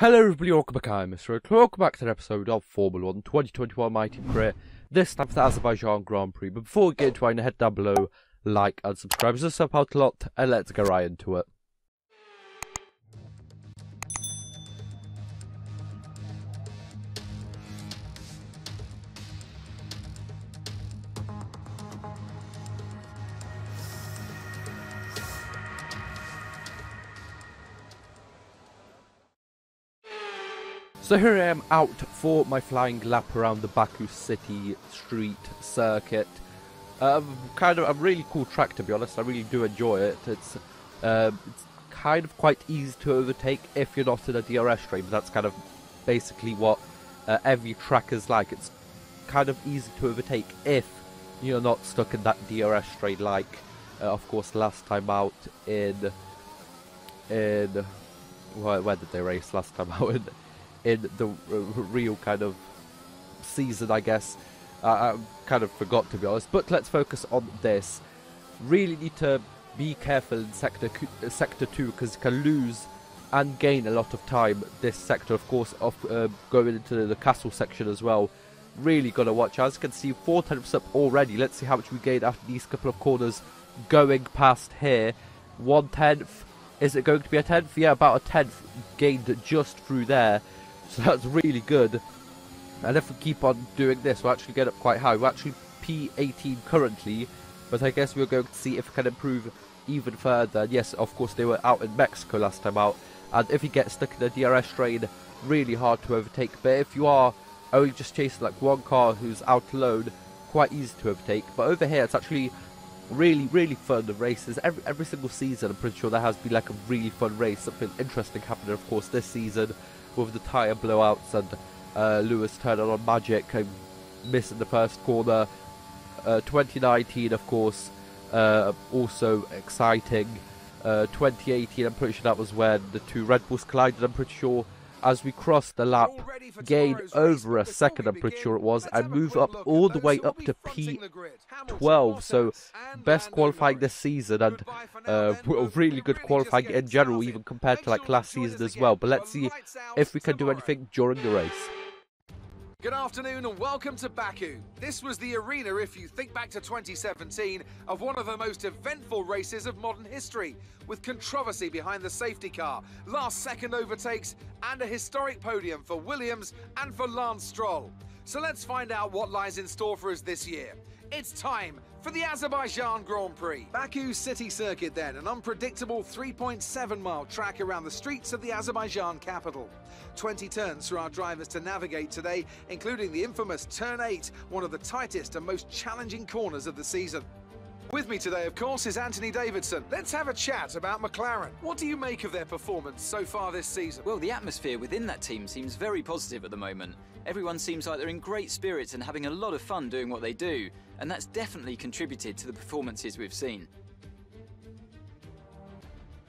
Hello everybody, welcome back. I'm MrRedClaw. Welcome back to an episode of Formula 1 2021 My Team Career. This time for the Azerbaijan Grand Prix. But before we get into it, head down below, like and subscribe. This helps out a lot, and let's get right into it. So here I am out for my flying lap around the Baku City Street Circuit. A really cool track, to be honest. I really do enjoy it. It's kind of quite easy to overtake if you're not in a DRS train. But that's kind of basically what every track is like. It's kind of easy to overtake if you're not stuck in that DRS train, like of course last time out in where did they race last time out in the real kind of season, I guess. I kind of forgot, to be honest, but let's focus on this. Really need to be careful in sector 2, because you can lose and gain a lot of time. This sector, of course, going into the castle section as well. Really got to watch. As you can see, 4 tenths up already. Let's see how much we gain after these couple of corners going past here. 1/10. Is it going to be a 10th? Yeah, about a 10th gained just through there. So that's really good. And if we keep on doing this, we'll actually get up quite high. We're actually P18 currently, but I guess we're going to see if we can improve even further. And yes, of course, they were out in Mexico last time out. And if you get stuck in the DRS train, really hard to overtake. But if you are only just chasing like one car who's out alone, quite easy to overtake. But over here, it's actually really fun races. Every single season, I'm pretty sure there has been like a really fun race. Something interesting happening, of course, this season with the tyre blowouts and Lewis turning on magic and missing the first corner. 2019, of course, also exciting. 2018, I'm pretty sure that was when the two Red Bulls collided. I'm pretty sure as we crossed the lap, gain over a second, I'm pretty sure it was, and move up all the way up to P12. So best qualifying this season, and really good qualifying in general, even compared to like last season as well. But let's see if we can do anything during the race. Good afternoon and welcome to Baku. This was the arena, if you think back to 2017, of one of the most eventful races of modern history, with controversy behind the safety car, last-second overtakes, and a historic podium for Williams and for Lance Stroll. So let's find out what lies in store for us this year. It's time for the Azerbaijan Grand Prix. Baku City Circuit then, an unpredictable 3.7-mile track around the streets of the Azerbaijan capital. 20 turns for our drivers to navigate today, including the infamous Turn 8, one of the tightest and most challenging corners of the season. With me today, of course, is Anthony Davidson. Let's have a chat about McLaren. What do you make of their performance so far this season? Well, the atmosphere within that team seems very positive at the moment. Everyone seems like they're in great spirits and having a lot of fun doing what they do, and that's definitely contributed to the performances we've seen.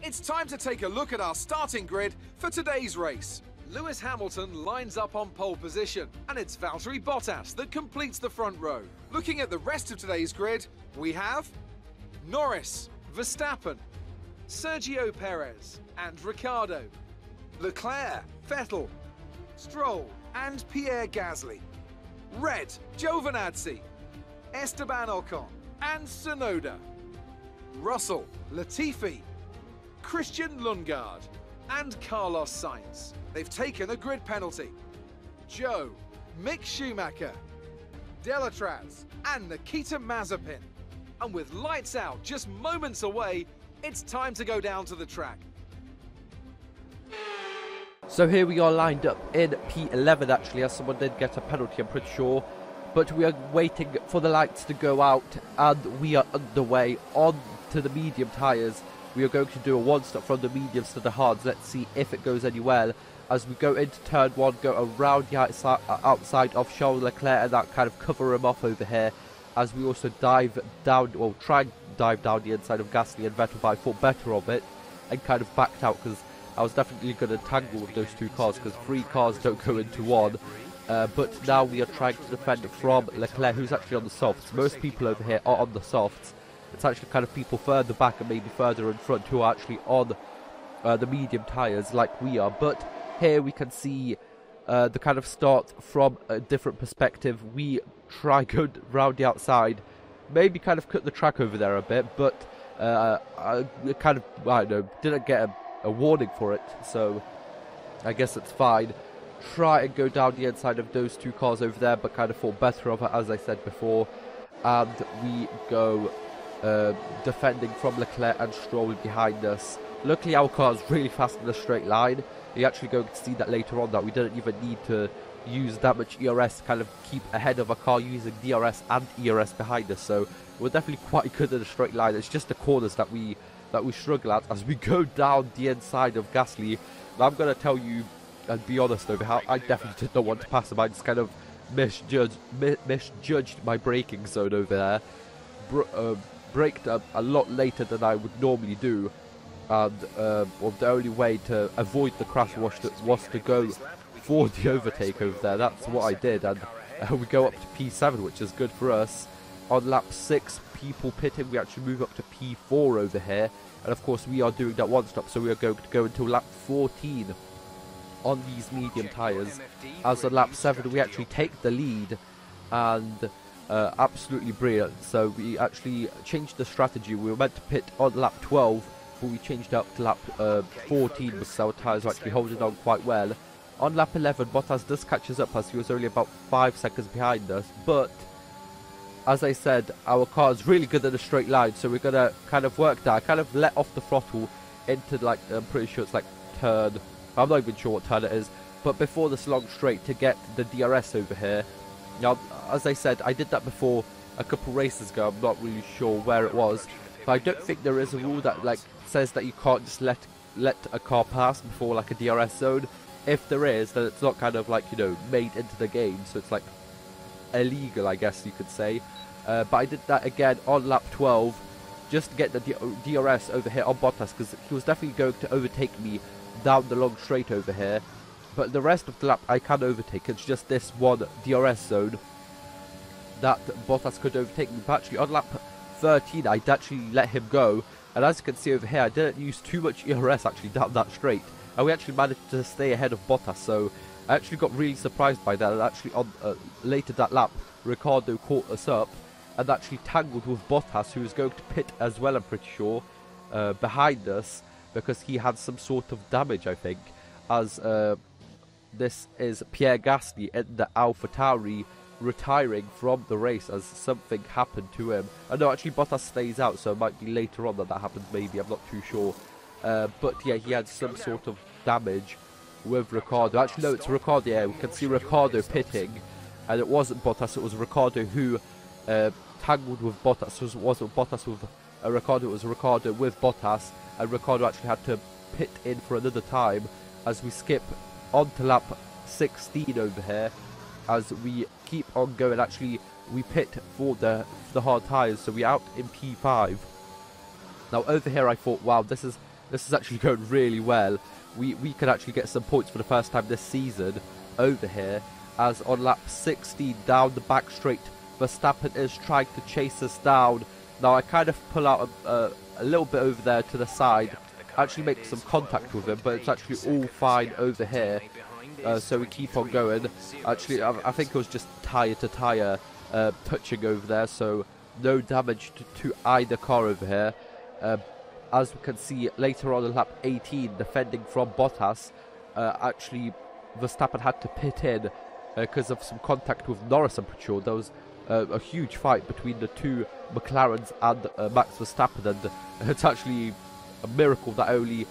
It's time to take a look at our starting grid for today's race. Lewis Hamilton lines up on pole position, and it's Valtteri Bottas that completes the front row. Looking at the rest of today's grid, we have Norris, Verstappen, Sergio Perez and Ricciardo, Leclerc, Vettel, Stroll and Pierre Gasly, Red, Giovinazzi, Esteban Ocon and Tsunoda, Russell, Latifi, Christian Lundgaard and Carlos Sainz. They've taken a grid penalty. Joe, Mick Schumacher, Delatraz and Nikita Mazepin. And with lights out just moments away, it's time to go down to the track. So here we are lined up in P11 actually, as someone did get a penalty, I'm pretty sure. But we are waiting for the lights to go out, and we are underway on to the medium tyres. We are going to do a one-stop from the mediums to the hards. Let's see if it goes anywhere. As we go into turn 1, go around the outside of Charles Leclerc and that kind of cover him off over here. As we also dive down, well, try and dive down the inside of Gasly and Vettel, but I thought better of it and kind of backed out because I was definitely going to tangle with those two cars, because 3 cars don't go into one. But now we are trying to defend from Leclerc, who's actually on the softs. Most people over here are on the softs. It's actually kind of people further back and maybe further in front who are actually on the medium tyres like we are. But Here we can see the kind of start from a different perspective. We try go round the outside, maybe kind of cut the track over there a bit, but I kind of, I don't know, didn't get a warning for it, so I guess it's fine. Try and go down the inside of those two cars over there, but kind of thought better of it, as I said before. And we go defending from Leclerc and Stroll behind us. Luckily our car is really fast in a straight line. You're actually going to see that later on, that we didn't even need to use that much ERS to kind of keep ahead of a car using DRS and ERS behind us. So we're definitely quite good in a straight line. It's just the corners that we struggle at as we go down the inside of Gasly. And I'm going to tell you and be honest over how I definitely did not want to pass him. I just kind of misjudged my braking zone over there. Braked a lot later than I would normally do, and well, the only way to avoid the crash was to go for the overtake over there. That's what I did, and we go up to P7, which is good for us. On lap 6, people pitting, we actually move up to P4 over here, and of course we are doing that one stop, so we are going to go until lap 14 on these medium tyres. As on lap 7 we actually take the lead, and absolutely brilliant. So we actually changed the strategy. We were meant to pit on lap 12, but we changed up to lap 14 because our tyres were actually holding on quite well. On lap 11 Bottas does catches up as he was only about 5 seconds behind us, but as I said, our car is really good in a straight line, so we're going to kind of work that. I kind of let off the throttle into, like, I'm pretty sure it's like turn, I'm not even sure what turn it is, but before this long straight to get the DRS over here. Now, as I said, I did that before a couple races ago. I'm not really sure where it was, but I don't think there is a rule that like says that you can't just let a car pass before like a DRS zone. If there is, then it's not kind of like, you know, made into the game, so it's like illegal, I guess you could say. But I did that again on lap 12 just to get the DRS over here on Bottas, because he was definitely going to overtake me down the long straight over here. But the rest of the lap I can overtake. It's just this one DRS zone that Bottas could overtake me. But actually on lap 13 I'd actually let him go, and as you can see over here I didn't use too much ERS actually down that straight, and we actually managed to stay ahead of Bottas. So I actually got really surprised by that, and actually on later that lap Ricciardo caught us up and actually tangled with Bottas, who was going to pit as well, I'm pretty sure, behind us, because he had some sort of damage, I think, as this is Pierre Gasly in the AlphaTauri retiring from the race as something happened to him. I know actually Bottas stays out, so it might be later on that happens, maybe, I'm not too sure. But yeah, he had some sort of damage with Ricciardo. Actually no, it's Ricciardo, yeah, we can see Ricciardo pitting, and it wasn't Bottas, it was Ricciardo who tangled with Bottas. So it wasn't Bottas with Ricciardo, it was Ricciardo with Bottas, and Ricciardo actually had to pit in for another time as we skip onto lap 16 over here. As we keep on going, actually we pit for the hard tyres, so we're out in P5. Now over here I thought, wow, this is actually going really well. We could actually get some points for the first time this season over here, as on lap 16 down the back straight Verstappen is trying to chase us down. Now I kind of pull out a little bit over there to the side, actually make some contact with him, but it's actually all fine over here. So we keep on going. Actually I think it was just tyre to tyre touching over there, so no damage to either car over here. As we can see later on in lap 18, defending from Bottas, actually Verstappen had to pit in because of some contact with Norris, I'm pretty sure. There was a huge fight between the two McLarens and Max Verstappen, and it's actually a miracle that only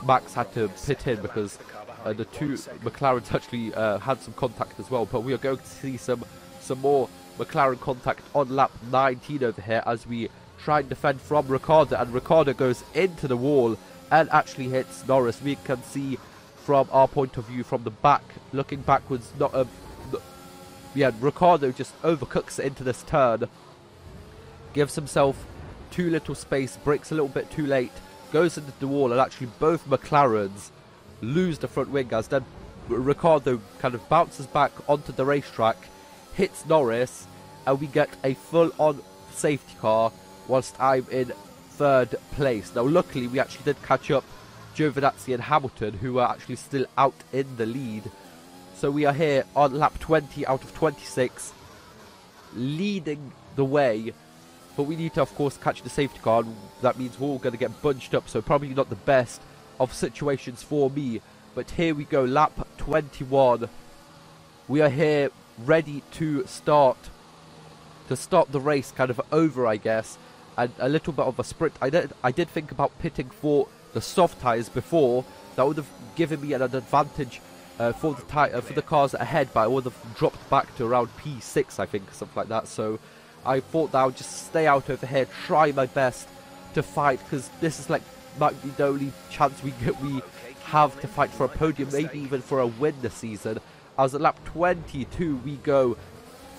Max had to pit in, because the two McLarens actually had some contact as well. But we are going to see some more McLaren contact on lap 19 over here as we try and defend from Ricciardo, and Ricciardo goes into the wall and actually hits Norris. We can see from our point of view from the back, looking backwards, yeah, Ricciardo just overcooks it into this turn, gives himself too little space, brakes a little bit too late, goes into the wall, and actually both McLarens lose the front wing, as then Ricciardo kind of bounces back onto the racetrack, hits Norris, and we get a full-on safety car whilst I'm in third place. Now luckily we actually did catch up Giovinazzi and Hamilton, who are actually still out in the lead. So we are here on lap 20 out of 26, leading the way. But we need to, of course, catch the safety car. That means we're all going to get bunched up, so probably not the best of situations for me. But here we go, lap 21. We are here ready to start the race kind of over, I guess. And a little bit of a sprint. I did think about pitting for the soft tyres before. That would have given me an advantage for the cars ahead, but I would have dropped back to around P6, I think, something like that. So I thought that I would just stay out over here, try my best to fight, because this is might be the only chance we have to fight for a podium, maybe even for a win this season. As at lap 22 we go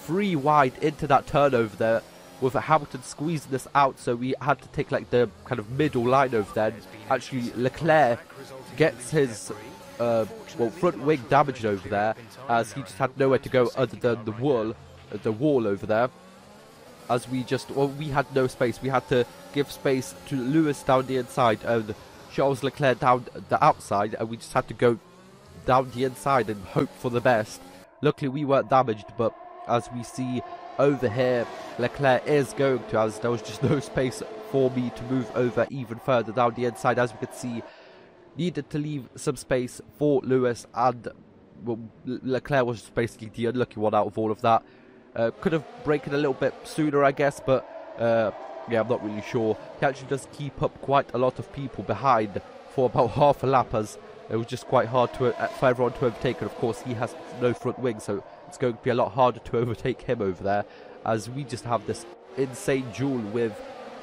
3 wide into that turn over there, with Hamilton squeezing us out, so we had to take the kind of middle line over there. Actually, Leclerc gets his front wing damaged over there, as he just had nowhere to go other than the wall over there. As we had no space. We had to give space to Lewis down the inside and Charles Leclerc down the outside, and we just had to go down the inside and hope for the best. Luckily we weren't damaged, but as we see over here, Leclerc is going to, as there was just no space for me to move over even further down the inside. As we could see, needed to leave some space for Lewis, and Leclerc was just basically the unlucky one out of all of that. Could have braken a little bit sooner, I guess, but yeah, I'm not really sure. He actually does keep up quite a lot of people behind for about half a lap, as it was just quite hard for everyone to overtake, and of course he has no front wing, so it's going to be a lot harder to overtake him over there, as we just have this insane duel with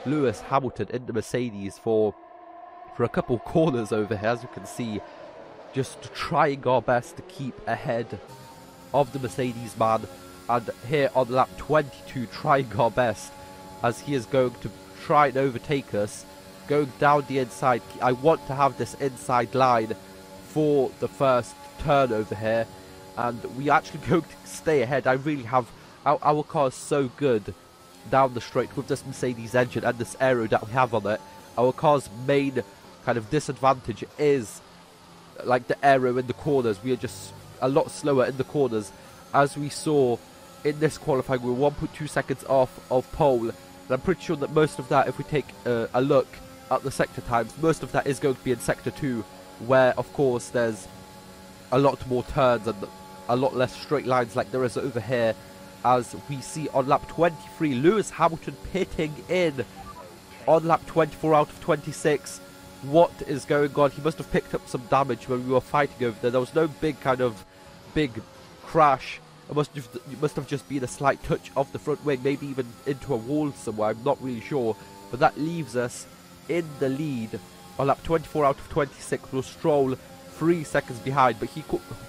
Lewis Hamilton in the Mercedes for a couple corners over here, as you can see, just trying our best to keep ahead of the Mercedes man. And here on lap 22, trying our best, as he is going to try and overtake us, going down the inside. I want to have this inside line for the first turn over here, and we actually going to stay ahead. I really have, our car is so good down the straight with this Mercedes engine and this aero that we have on it. Our car's main kind of disadvantage is the aero in the corners. We are just a lot slower in the corners, as we saw in this qualifying. We were 1.2 seconds off of pole, and I'm pretty sure that most of that, if we take a look at the sector times, most of that is going to be in sector 2, where of course there's a lot more turns and a lot less straight lines like there is over here. As we see on lap 23, Lewis Hamilton pitting in on lap 24 out of 26. What is going on? He must have picked up some damage when we were fighting over there. There was no big crash. It must have just been a slight touch of the front wing, maybe even into a wall somewhere, I'm not really sure. But that leaves us in the lead on lap 24 out of 26, with Stroll 3 seconds behind, but he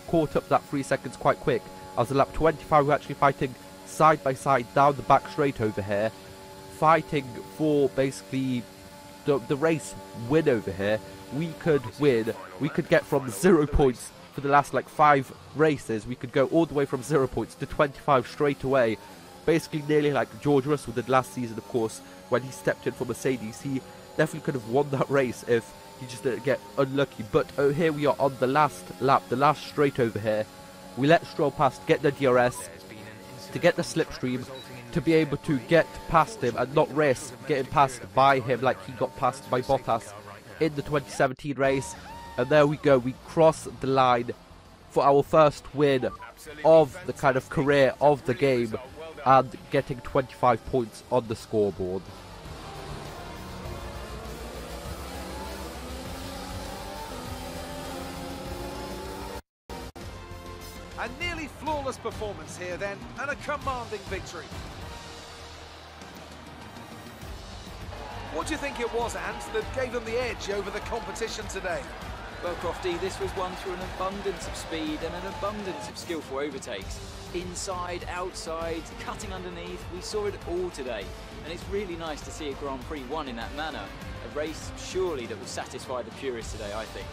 caught up that 3 seconds quite quick. As on lap 25, we're actually fighting side by side down the back straight over here, fighting for basically the race win over here. We could win, we could get from 0 points for the last 5 races. We could go all the way from 0 points to 25 straight away, basically nearly like George Russell did last season, of course, when he stepped in for Mercedes. He definitely could have won that race if he just didn't get unlucky. But here we are on the last lap, the last straight over here. We let Stroll pass, get the DRS to get the slipstream, to be able to get past him and not risk getting passed by him like he got passed by Bottas in the 2017 race. And there we go, we cross the line for our first win of the kind of career of the game, and getting 25 points on the scoreboard. A nearly flawless performance here then, and a commanding victory. What do you think it was, Ant, that gave them the edge over the competition today? Well, Crofty, this was won through an abundance of speed and an abundance of skillful overtakes. Inside, outside, cutting underneath, we saw it all today. And it's really nice to see a Grand Prix won in that manner. A race, surely, that will satisfy the purists today, I think.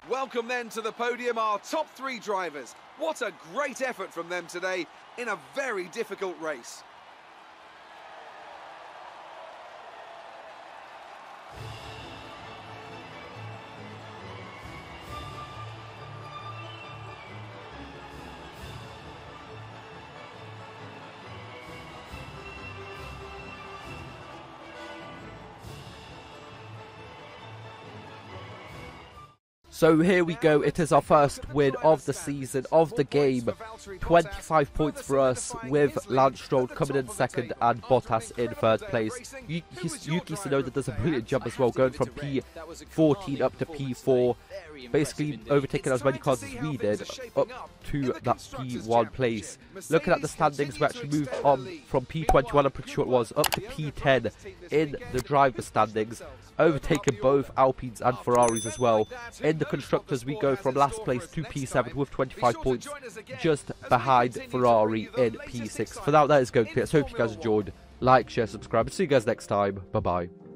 Welcome then to the podium, our top 3 drivers. What a great effort from them today in a very difficult race. So here we go, it is our first win of the season, of the game. 25 points for us, with Lance Stroll coming in second and Bottas in third place. Yuki Tsunoda does a brilliant job as well, going from P14 up to P4, basically overtaking as many cars as we did, up to that P1 place. Looking at the standings, we actually moved on from P21, I'm pretty sure it was, up to P10 in the driver standings, overtaking both Alpines and Ferraris as well. In the constructors, we go from last place to P7 with 25 points, just behind Ferrari in P6. For now, that is going to be it. So hope you guys enjoyed. Like, share, subscribe, and see you guys next time. Bye bye.